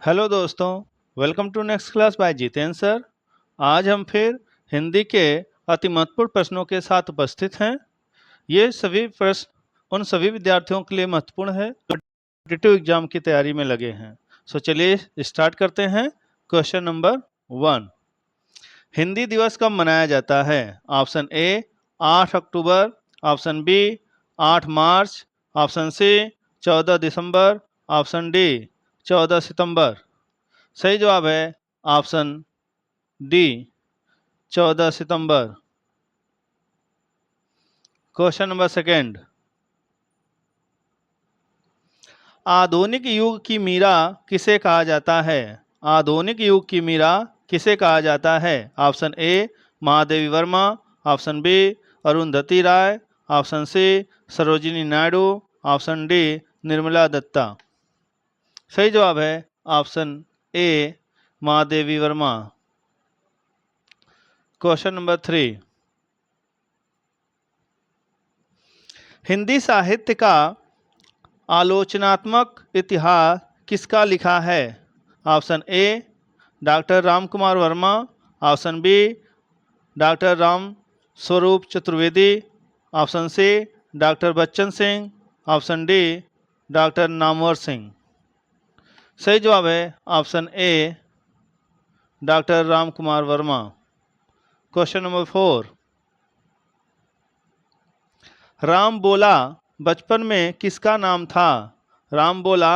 Hello दोस्तों, welcome to next class by Jitendra sir. आज हम फिर हिंदी के अति महत्वपूर्ण प्रश्नों के साथ उपस्थित हैं। ये सभी प्रश्न उन सभी विद्यार्थियों के लिए महत्वपूर्ण है जो कॉम्पिटिटिव एग्जाम की तैयारी में लगे हैं। चलिए स्टार्ट करते हैं। क्वेश्चन नंबर 1, हिंदी दिवस कब मनाया जाता है? ऑप्शन ए 8 अक्टूबर, ऑप्शन बी 8 मार्च, ऑप्शन सी 14 दिसंबर, ऑप्शन डी 14 सितंबर। सही जवाब है ऑप्शन डी 14 सितंबर। क्वेश्चन नंबर 2, आधुनिक युग की मीरा किसे कहा जाता है? आधुनिक युग की मीरा किसे कहा जाता है? Option A Mahadevi Verma, option B Arundhati Roy, option C Sarojini Naidu, option D Nirmala Dutta. सही जवाब है option A Mahadevi Verma. Question number 3, Hindi साहित्य का आलोचनात्मक इतिहास किसका लिखा है? Option A doctor Ram Kumar Verma, option B doctor Ram Swaroop Chaturvedi, option C doctor Bachchan Singh, option D doctor Namvar Singh. सही जवाब है option A doctor Ram Kumar Verma. Question number 4, Ram बोला बचपन में किसका नाम था? राम बोला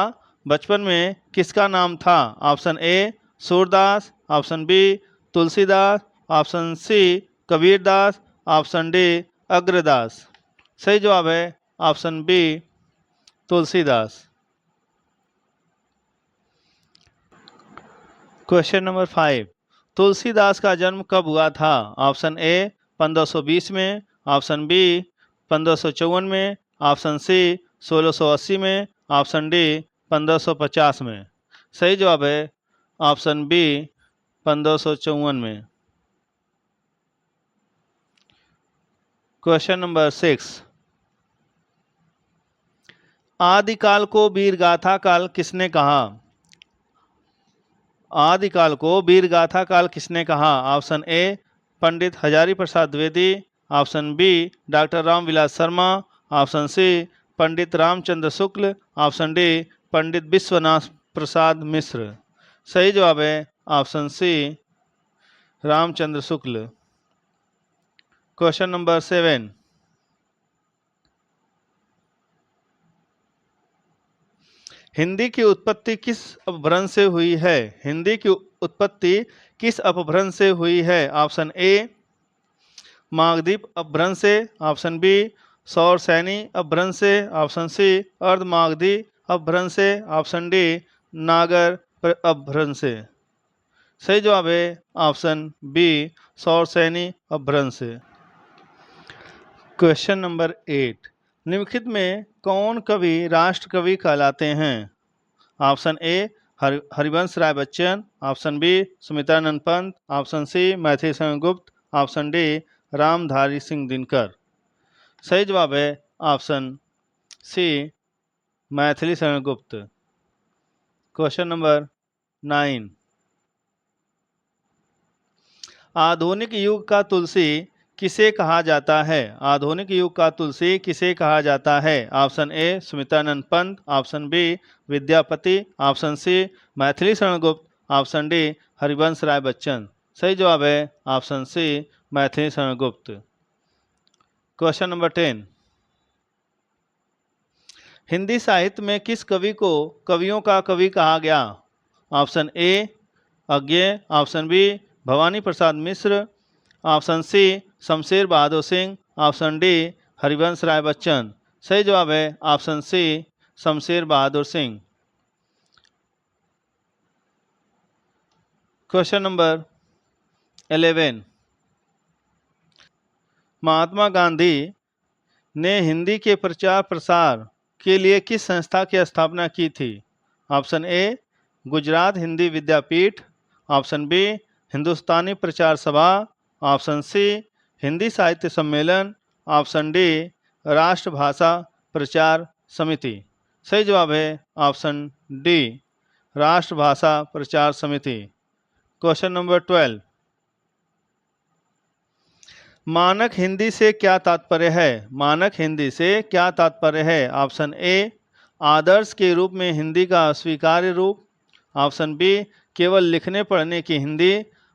बचपन में किसका नाम था? Option A Surdas, option B Tulsidas, option C Kabirdas, option D Agradas. सही जवाब है option B Tulsidas. Question number 5, Tulsidas का जन्म कब हुआ था? ऑप्शन ए 1520 में, ऑप्शन बी 1554 में, ऑप्शन सी 1680 में, ऑप्शन डी 1550 में। सही जवाब है ऑप्शन बी 1554 में। क्वेश्चन नंबर 6, आदिकाल को वीरगाथा काल किसने कहा? आदिकाल को वीरगाथा काल किसने कहा? Option A Pandit Hazari Prasad Dwivedi, option B doctor Ramvilas Sharma, option C Pandit Ramchandra Shukla, option D Pandit Vishwanath Prasad Mishra. सही जवाब है option C Ramchandra Shukla. Question number 7, Hindi की उत्पत्ति किस अपभ्रंश से हुई है? हिंदी की उत्पत्ति किस अपभ्रंश से हुई है? ऑप्शन ए मागधीप अपभ्रंश से, ऑप्शन बी सौरसैनी अपभ्रंश से, ऑप्शन सी अर्धमागधी अपभ्रंश से, ऑप्शन डी नागर अपभ्रंश से। सही जवाब है ऑप्शन बी सौरसैनी अपभ्रंश से। क्वेश्चन नंबर 8, निम्नलिखित में कौन कवि राष्ट्र कवि कहलाते हैं? Option A Harivansh Rai Bachchan, option B Sumitranand Pant, option C Maithili Sharan Gupt, option D Ramdhari Singh Dinkar. सही जवाब है ऑप्शन सी मैथिली शरण गुप्त। क्वेश्चन नंबर 9, आधुनिक युग का तुलसी किसे कहा जाता है? आधुनिक युग का तुलसी किसे कहा जाता है? Option A Sumitranand Pant, option B Vidyapati, option C Maithili Sharan Gupt, option D Harivansh Rai Bachchan. सही जवाब है ऑप्शन सी मैथिली शरण गुप्त। क्वेश्चन नंबर 10, हिंदी साहित्य में किस कवि को कवियों का कवि कहा गया? Option A Agyeya, option B Bhavani Prasad Mishra, option C Shamsher Bahadur Singh, option D Harivansh Rai Bachchan. सही जवाब है option C Shamsher Bahadur Singh. Question number 11, Mahatma Gandhi ने हिंदी के प्रचार प्रसार के लिए किस संस्था की स्थापना की थी? Option A Gujarat Hindi Vidyapith, option B Hindustani Prachar Sabha, option C Hindi साहित्य सम्मेलन, ऑप्शन डी राष्ट्रभाषा प्रचार समिति। सही जवाब है ऑप्शन डी राष्ट्रभाषा प्रचार समिति। क्वेश्चन नंबर 12, मानक हिंदी से क्या तात्पर्य है? मानक हिंदी से क्या तात्पर्य है? ऑप्शन ए, आदर्श के रूप में हिंदी का स्वीकार्य रूप। ऑप्शन बी, केवल लिखने पढ़ने की हिंदी।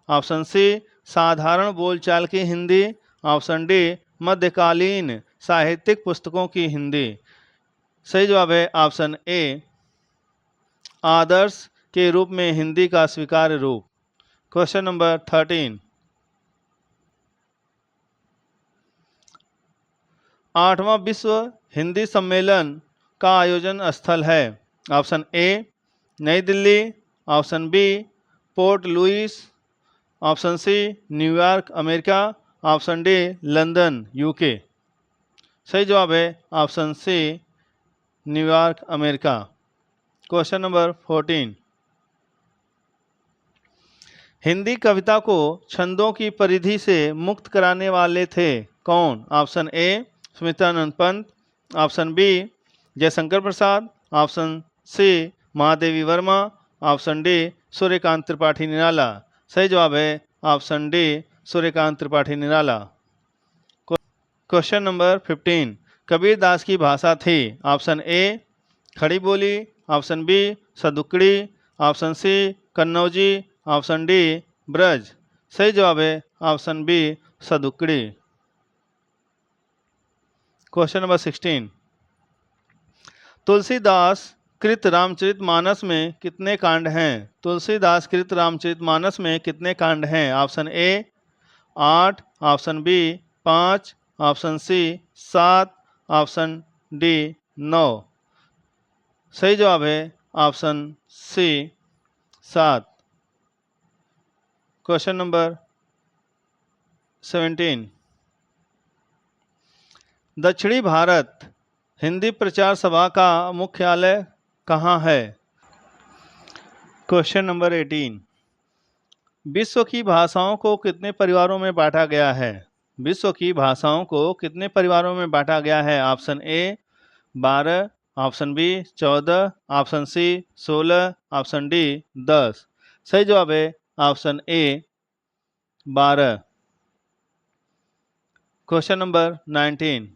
ऑप्शन सी, साधारण बोलचाल की हिंदी। ऑप्शन डी, मध्यकालीन साहित्यिक पुस्तकों की हिंदी। सही जवाब है ऑप्शन ए, आदर्श के रूप में हिंदी का स्वीकार्य रूप। क्वेश्चन नंबर 13, 8वां विश्व हिंदी सम्मेलन का आयोजन स्थल है? Option A, Nai Delhi. Option B, Port Louis. Option C, New York America. Option D, London UK. सही जवाब है option C, New York America. Question number 14, Hindi कविता को छंदों की परिधि से मुक्त कराने वाले थे कौन? Option A, Sumitranand Pant. Option B, Jaishankar Prasad. Option C, Mahadevi Verma. Option D, Suryakant Tripathi Nirala. सही जवाब है option D, Suryakant Tripathi Nirala. Question number 15, Kabirdas की भाषा थी? Option A, Khadi Boli. Option B, Sadukkadi. Option C, Kannauji. Option D, Braj. सही जवाब है option B, Sadukkadi. Question number 16, Tulsidas कृत रामचरितमानस में कितने कांड हैं? तुलसीदास कृत रामचरितमानस में कितने कांड हैं? Option A, 8। Option B, 5। Option C, 7। Option D, 9। सही जवाब है ऑप्शन सी, 7। क्वेश्चन नंबर 17, दक्षिणी भारत हिंदी प्रचार सभा का मुख्यालय कहाँ है? क्वेश्चन नंबर 18, विश्व की भाषाओं को कितने परिवारों में बांटा गया है? विश्व की भाषाओं को कितने परिवारों में बांटा गया है? Option A, 12। Option B, 14। Option C, 16। Option D, 10। सही जवाब है ऑप्शन ए, 12। क्वेश्चन नंबर 19,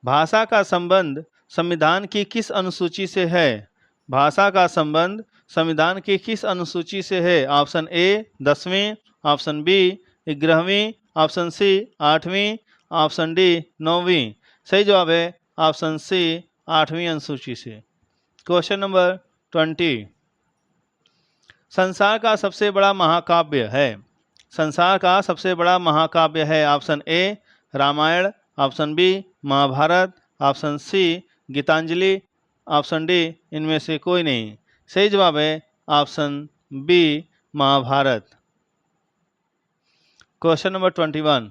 भाषा का संबंध संविधान की किस अनुसूची से है? भाषा का संबंध संविधान की किस अनुसूची से है? ऑप्शन ए, 10वीं। ऑप्शन बी, 11वीं। ऑप्शन सी, 8वीं। ऑप्शन डी, 9वीं। सही जवाब है ऑप्शन सी, 8वीं अनुसूची से। क्वेश्चन नंबर 20, संसार का सबसे बड़ा महाकाव्य है? संसार का सबसे बड़ा महाकाव्य है? Option A, Ramayan. Option B, Mahabharat. Option C, Gitanjali. Option D, इनमें से कोई नहीं। सही जवाब है option B, Mahabharat. Question number 21,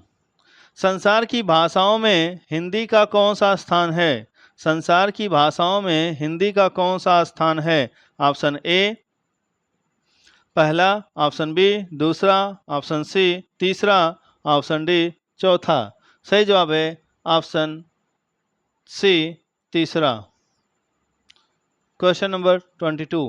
संसार की भाषाओं में हिंदी का कौन सा स्थान है? संसार की भाषाओं में हिंदी का कौन सा स्थान है? ऑप्शन ए, पहला। ऑप्शन बी, दूसरा। ऑप्शन सी, तीसरा। ऑप्शन डी, चौथा। सही जवाब है ऑप्शन सी, तीसरा। क्वेश्चन नंबर 22,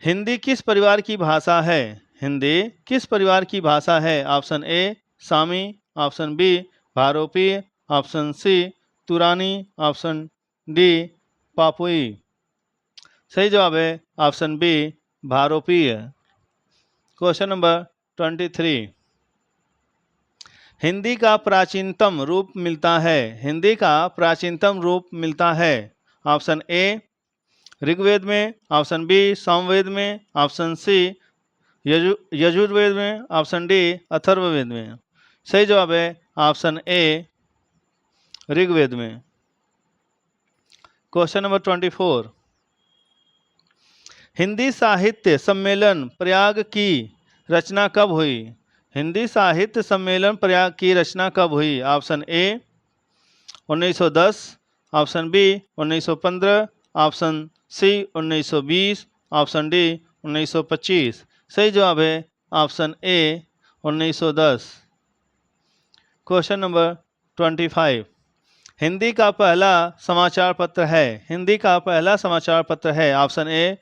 हिंदी किस परिवार की भाषा है? हिंदी किस परिवार की भाषा है? ऑप्शन ए, सामी। ऑप्शन बी, भारोपीय। ऑप्शन सी, तुरानी। ऑप्शन डी, पापुई। सही जवाब है ऑप्शन बी, भारोपीय। क्वेश्चन नंबर 23, हिंदी का प्राचीनतम रूप मिलता है? हिंदी का प्राचीनतम रूप मिलता है? ऑप्शन ए, ऋग्वेद में। ऑप्शन बी, सामवेद में। ऑप्शन सी, यजुर्वेद में। ऑप्शन डी, अथर्ववेद में। सही जवाब है ऑप्शन ए, ऋग्वेद में। क्वेश्चन नंबर 24, हिंदी साहित्य सम्मेलन प्रयाग की रचना कब हुई? हिंदी साहित्य सम्मेलन प्रयाग की रचना कब हुई? Option A, 1910। Option B, 1915। Option C, 1920। Option D, 1925। सही जवाब है option A, 1910। Question number 25, Hindi का पहला समाचार पत्र है? हिंदी का पहला समाचार पत्र है option A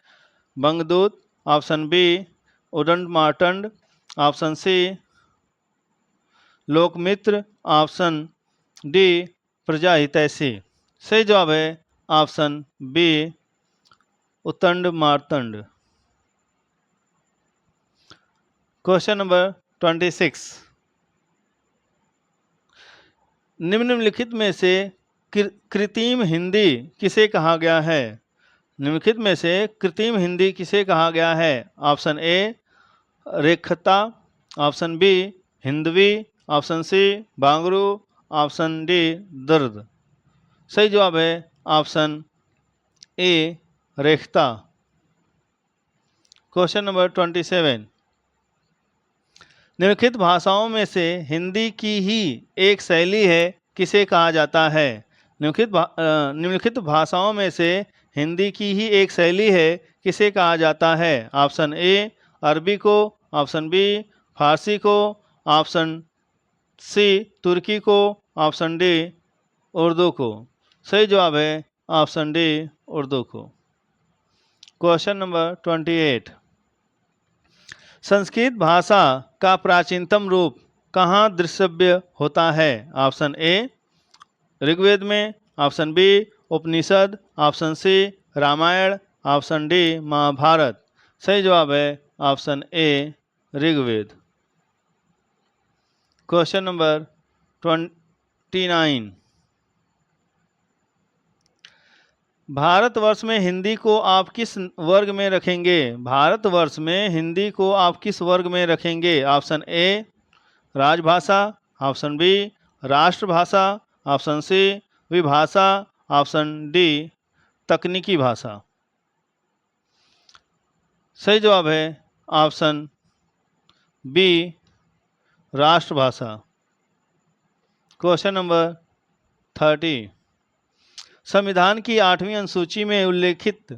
Bangdoot, option B Udant Martand, option C Lokmitra, option D Praja Hitaishi. सही जवाब है option B Udant Martand. Question number 26, निम्नलिखित में से कृत्रिम हिंदी किसे कहा गया है? निम्नलिखित में से कृत्रिम हिंदी किसे कहा गया है? Option A Rekhta, option B Hindavi, option C Bangru, option D दर्द। सही जवाब है option A Rekhta. Question number 27, निम्नलिखित भाषाओं में से हिंदी की ही एक शैली है किसे कहा जाता है? निम्नलिखित भाषाओं में से हिंदी की ही एक शैली है किसे कहा जाता है? ऑप्शन ए अरबी को, ऑप्शन बी फारसी को, ऑप्शन सी तुर्की को, ऑप्शन डी उर्दू को। सही जवाब है ऑप्शन डी उर्दू को। क्वेश्चन नंबर 28, संस्कृत भाषा का प्राचीनतम रूप कहाँ दृश्यव्य होता है? ऑप्शन ए ऋग्वेद में, option B Upanishad, option C Ramayan, option D Mahabharat. सही जवाब है option A Rigved. Question number 29, Bharatvarsh में हिंदी को आप किस वर्ग में रखेंगे? भारतवर्ष में हिंदी को आप किस वर्ग में रखेंगे? ऑप्शन ए राजभाषा, ऑप्शन बी राष्ट्रभाषा, ऑप्शन सी विभाषा, ऑप्शन डी तकनीकी भाषा। सही जवाब है ऑप्शन बी राष्ट्रभाषा। क्वेश्चन नंबर 30, संविधान की 8वीं अनुसूची में उल्लेखित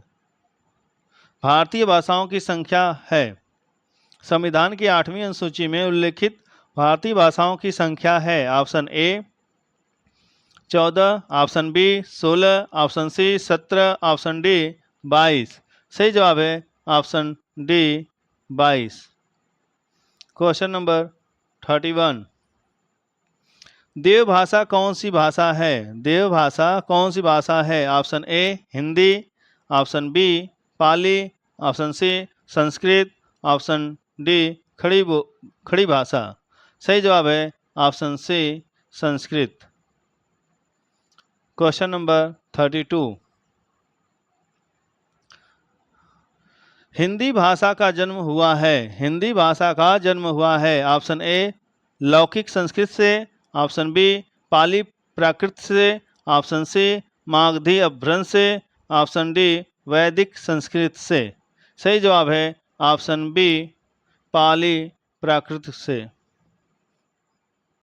भारतीय भाषाओं की संख्या है? संविधान की 8वीं अनुसूची में उल्लेखित भारतीय भाषाओं की संख्या है? Option A 14, option B 16, option C 17, option D 22। सही जवाब है ऑप्शन डी 22। क्वेश्चन नंबर 31, देवभाषा कौन सी भाषा है? देवभाषा कौन सी भाषा है? Option A Hindi, option B Pali, option C Sanskrit, option D खड़ी भाषा। सही जवाब है option C Sanskrit. Question number 32, Hindi भाषा का जन्म हुआ है? हिंदी भाषा का जन्म हुआ है? ऑप्शन ए लौकिक संस्कृत से, ऑप्शन बी पाली प्राकृत से, ऑप्शन सी मागधी अपभ्रंश से, ऑप्शन डी वैदिक संस्कृत से। सही जवाब है ऑप्शन बी पाली प्राकृत से।